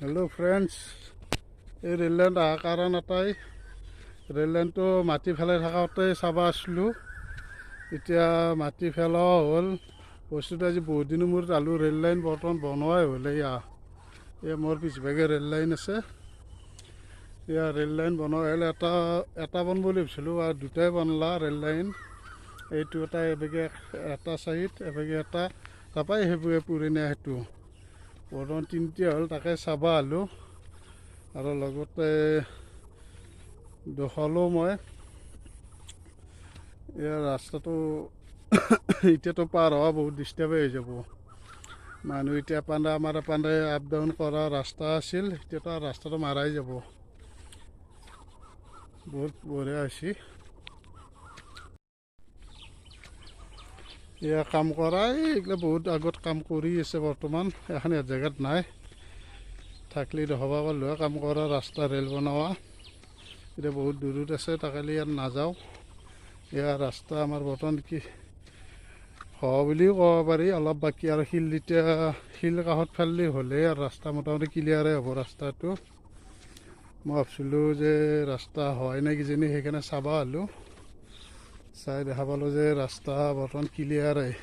Hello' friends, এই rail line অহাৰ কাৰণ এটাই, ৰেল লাইনটো মাটি ফেলাই থাকোঁতে চাব আছিলোঁ। এতিয়া মাটি ফেলোৱা হ'ল, বস্তুটো আজি বহুত দিনৰ মূৰত আলোঁ। ৰেল লাইন বৰ্তমান বনোৱাই হ'ল। এয়া মোৰ পিছভাগে ৰেল লাইন আছে। এয়া ৰেল লাইন বনোৱা হ'ল। এটা বন বুলি ভাবিছিলোঁ আৰু দুটাই বনলা ৰেল লাইন। এইটো এটা এবেগে এটা চাইড, এবেগে এটা তাৰপৰাই সেইবোৰে পুৰণীয়া সেইটো বৰ্তমান তিনিটা হ'ল, তাকে চাব আহিলোঁ। আৰু লগতে দেখালোঁ মই ইয়াৰ ৰাস্তাটো এতিয়াতো পাৰ হোৱা বহুত ডিষ্টাৰ্বেই হৈ যাব। মানুহ এতিয়া আমাৰ এপানে আপ ডাউন কৰা ৰাস্তা আছিল, এতিয়াতো ৰাস্তাটো মাৰাই যাব। বহুত বঢ়িয়া হৈছে। এয়া কাম কৰা এইগিলা বহুত আগত কাম কৰি আছে। বৰ্তমান এখন এক জেগাত নাই, থাকলি দেখাব পাৰিলোঁ কাম কৰা ৰাস্তা ৰেল বনোৱা। এতিয়া বহুত দূৰত আছে, তাকে ইয়াত নাযাওঁ। এয়া ৰাস্তা আমাৰ বৰ্তমান কি হোৱা বুলিও ক'ব পাৰি, অলপ বাকী আৰু শিল কাষত ফেললি হ'লে আৰু ৰাস্তা মোটামুটি ক্লিয়াৰেই হ'ব ৰাস্তাটো। মই ভাবিছিলোঁ যে ৰাস্তা হোৱাই নাই কিজানি, সেইকাৰণে চাব আহিলোঁ। চাই দেখা পালোঁ যে ৰাস্তা বৰ্তমান ক্লিয়াৰেই।